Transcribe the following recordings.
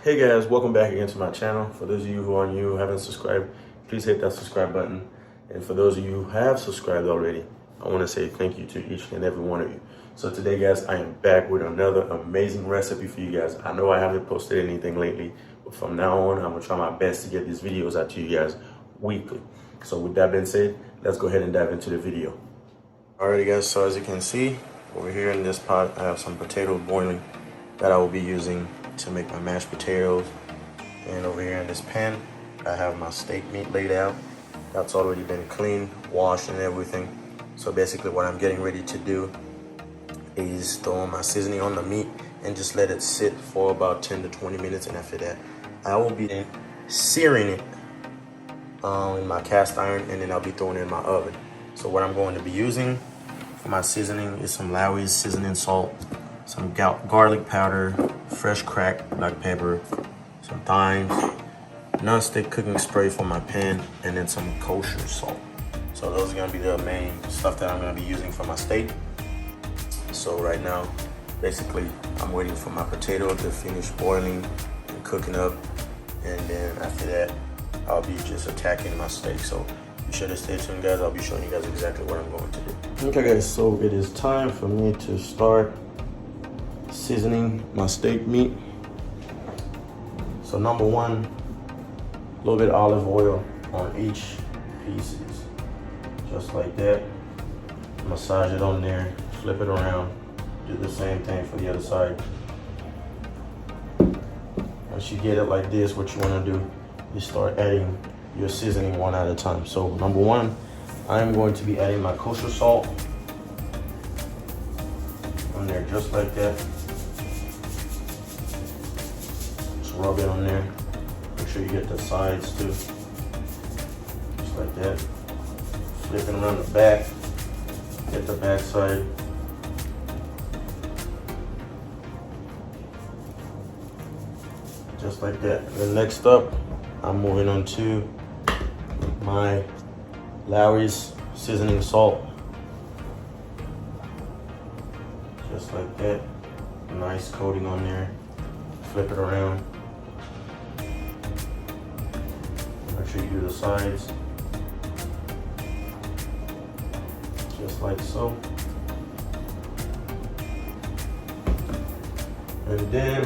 Hey guys, welcome back again to my channel. For those of you who are new, who haven't subscribed, please hit that subscribe button. And for those of you who have subscribed already, I want to say thank you to each and every one of you. So today guys, I am back with another amazing recipe for you guys. I know I haven't posted anything lately, but from now on, I'm gonna try my best to get these videos out to you guys weekly. So with that being said, let's go ahead and dive into the video. Alrighty guys, so as you can see, over here in this pot, I have some potatoes boiling that I will be using to make my mashed potatoes. And over here in this pan, I have my steak meat laid out. That's already been cleaned, washed and everything. So basically what I'm getting ready to do is throw my seasoning on the meat and just let it sit for about 10 to 20 minutes. And after that, I will be searing it in my cast iron, and then I'll be throwing it in my oven. So what I'm going to be using for my seasoning is some Lawry's seasoning salt, some garlic powder, fresh cracked black pepper, some thymes, non-stick cooking spray for my pan, and then some kosher salt. So those are gonna be the main stuff that I'm gonna be using for my steak. So right now, basically, I'm waiting for my potato to finish boiling and cooking up. And then after that, I'll be just attacking my steak. So be sure to stay tuned guys, I'll be showing you guys exactly what I'm going to do. Okay guys, so it is time for me to start seasoning my steak meat. So number one, a little bit of olive oil on each pieces, just like that. Massage it on there, flip it around, do the same thing for the other side. Once you get it like this, what you want to do is start adding your seasoning one at a time. So number one, I am going to be adding my kosher salt on there, just like that. Rub it on there. Make sure you get the sides too. Just like that. Flip it around the back. Get the back side. Just like that. And then next up, I'm moving on to my Lawry's seasoning salt. Just like that. Nice coating on there. Flip it around. Make sure you do the sides, just like so. And then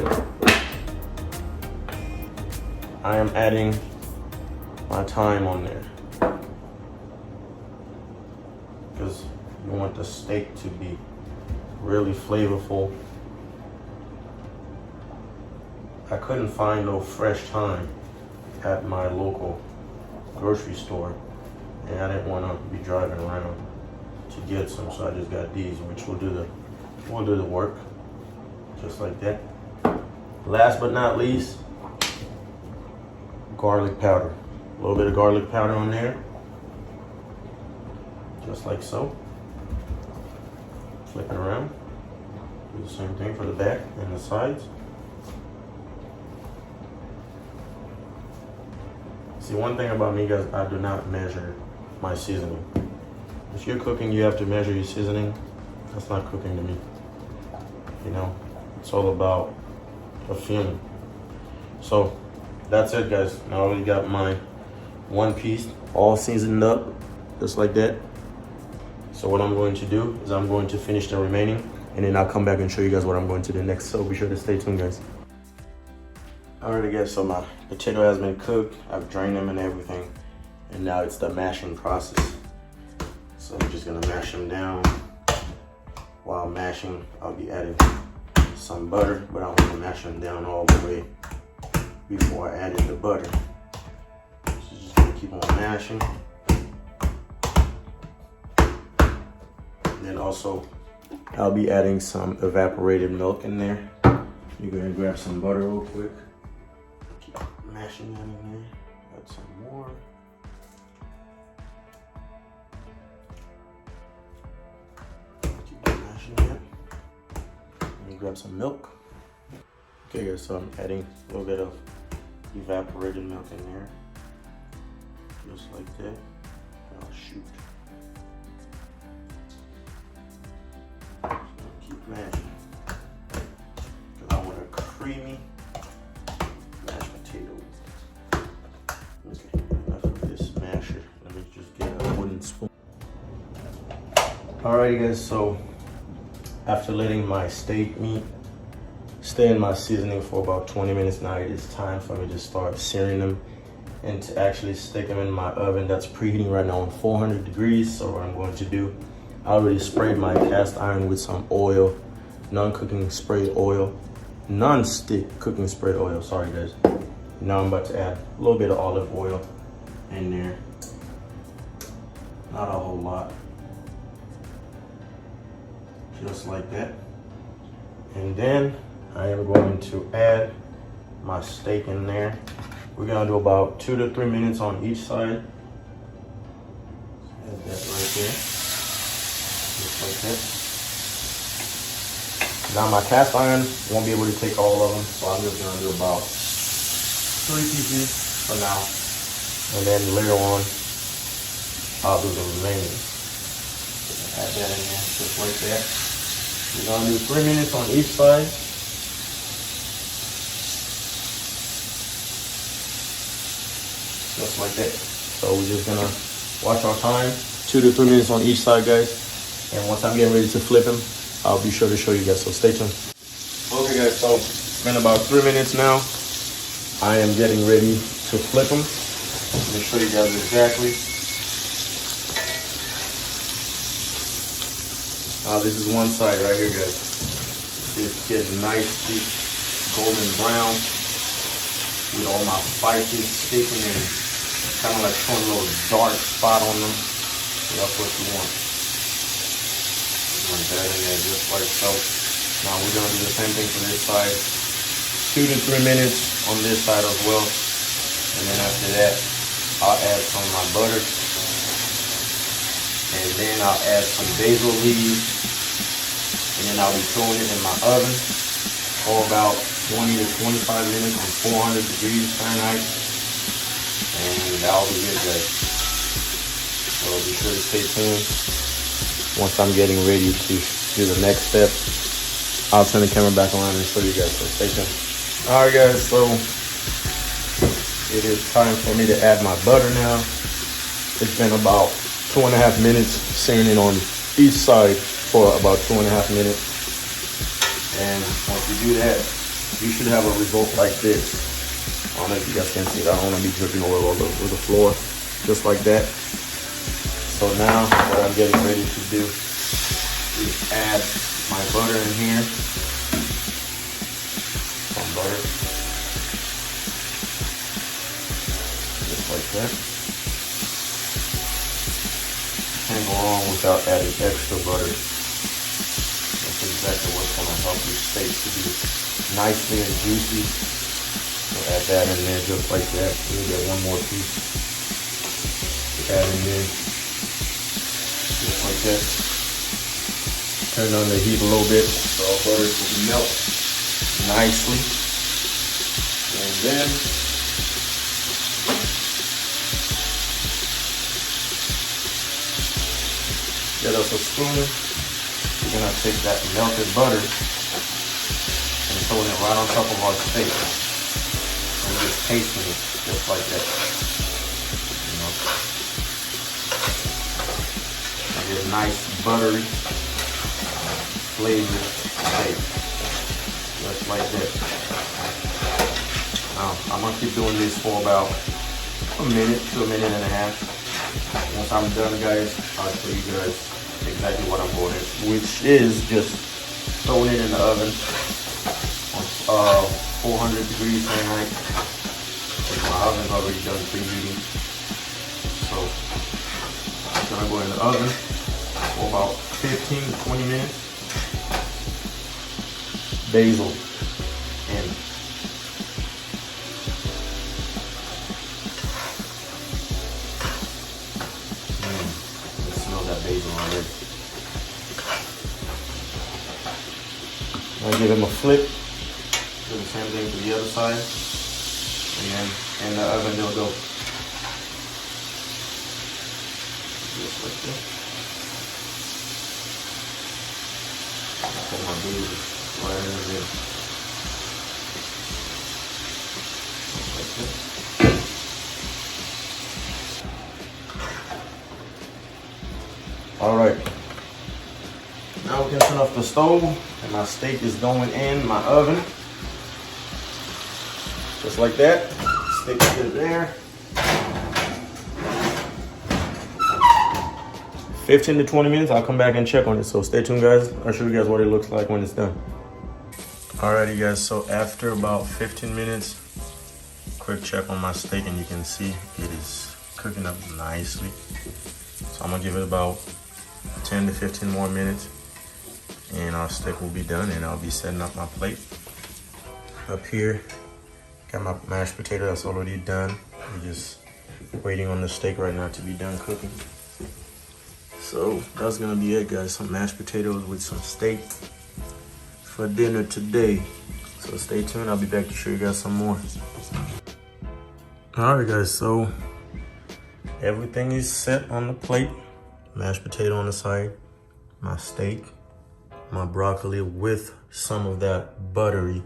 I am adding my thyme on there, because you want the steak to be really flavorful. I couldn't find no fresh thyme at my local grocery store, and I didn't want to be driving around to get some, so I just got these, which will do the work, just like that. Last but not least, garlic powder. A little bit of garlic powder on there, just like so. Flip it around. Do the same thing for the back and the sides. See, one thing about me guys, I do not measure my seasoning. If you're cooking, you have to measure your seasoning. That's not cooking to me. You know, it's all about a feeling. So that's it guys. I already got my one piece all seasoned up, just like that. So what I'm going to do is I'm going to finish the remaining, and then I'll come back and show you guys what I'm going to do next. So be sure to stay tuned guys. Alrighty guys, so my potato has been cooked. I've drained them and everything. And now it's the mashing process. So I'm just gonna mash them down. While mashing, I'll be adding some butter, but I want to mash them down all the way before I added the butter. So just gonna keep on mashing. And then also, I'll be adding some evaporated milk in there. You're gonna grab some butter real quick. Mashing that in there, add some more. Keep mashing that. And you grab some milk. Okay guys, so I'm adding a little bit of evaporated milk in there. Just like that. Oh shoot. So keep mashing. Because I want a creamy Alrighty guys, so after letting my steak meat stay in my seasoning for about 20 minutes now, it is time for me to start searing them and to actually stick them in my oven that's preheating right now on 400 degrees. So what I'm going to do, I already sprayed my cast iron with some oil, non-cooking spray oil, non-stick cooking spray oil, sorry guys. Now I'm about to add a little bit of olive oil in there, not a whole lot. Just like that. And then I am going to add my steak in there. We're gonna do about 2 to 3 minutes on each side. Add that right there, just like that. Now my cast iron won't be able to take all of them, so I'm just gonna do about 3 pieces for now. And then later on, I'll do the remaining. Add that in there, just like that. We're gonna do 3 minutes on each side. Just like that. So we're just gonna watch our time. 2 to 3 minutes on each side, guys. And once I'm getting ready to flip them, I'll be sure to show you guys, so stay tuned. Okay guys, so it's been about 3 minutes now. I am getting ready to flip them. Let me show you guys exactly. This is one side right here, guys. It's getting nice, deep, golden brown with all my spices sticking and kind of like showing a little dark spot on them. So that's what you want. Like that in there, just like so. Now we're gonna do the same thing for this side. 2 to 3 minutes on this side as well. And then after that, I'll add some of my butter. And then I'll add some basil leaves. And then I'll be throwing it in my oven for about 20 to 25 minutes on 400 degrees Fahrenheit. And that'll be it, guys. So be sure to stay tuned. Once I'm getting ready to do the next step, I'll turn the camera back around and show you guys, so stay tuned. Alright guys, so it is time for me to add my butter now. It's been about 2.5 minutes searing it on each side for about 2.5 minutes. And once you do that, you should have a result like this. I don't know if you guys can see it. I don't want to be dripping oil all over the floor. Just like that. So now what I'm getting ready to do is add my butter in here. Some butter. Just like that. Can't go wrong without adding extra butter. That's exactly what's going to help your steak to be nicely and juicy. So add that in there just like that. We'll get one more piece. Add in there. Just like that. Turn on the heat a little bit so our butter will melt nicely. And then get us a spoon. We're gonna take that melted butter and throw it right on top of our steak. And just tasting it just like that. You know. And get nice buttery flavored steak. Just like that. Now I'm gonna keep doing this for about a minute to a minute and a half. Once I'm done, guys, I'll show you guys exactly what I'm going in, which is just throwing it in the oven on 400 degrees Fahrenheit. My oven's already done preheating, so I'm gonna go in the oven for about 15 to 20 minutes. Basil in. Smell that basil already. I'll give him a flip. Do the same thing to the other side. And then in the oven they'll go. Just like that. Put my basil right in there. Just like that. All right, turn off the stove and my steak is going in my oven. Just like that. Steak is there. 15 to 20 minutes, I'll come back and check on it. So stay tuned, guys. I'll show you guys what it looks like when it's done. Alrighty, guys, so after about 15 minutes, quick check on my steak, and you can see it is cooking up nicely. So I'm gonna give it about 10 to 15 more minutes, and our steak will be done, and I'll be setting up my plate. Up here, got my mashed potato that's already done. We're just waiting on the steak right now to be done cooking. So that's gonna be it, guys. Some mashed potatoes with some steak for dinner today. So stay tuned, I'll be back to show you guys some more. All right, guys, so everything is set on the plate. Mashed potato on the side, my steak, my broccoli with some of that buttery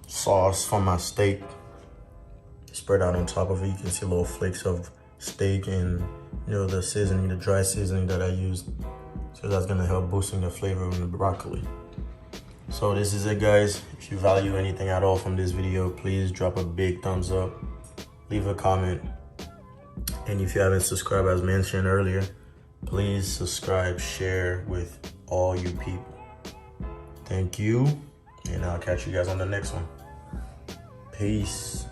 sauce from my steak spread out on top of it. You can see little flakes of steak and, you know, the seasoning, the dry seasoning that I used. So that's gonna help boosting the flavor of the broccoli. So this is it, guys. If you value anything at all from this video, please drop a big thumbs up, leave a comment, and if you haven't subscribed, as mentioned earlier, please subscribe, share with all you people. Thank you, and I'll catch you guys on the next one. Peace.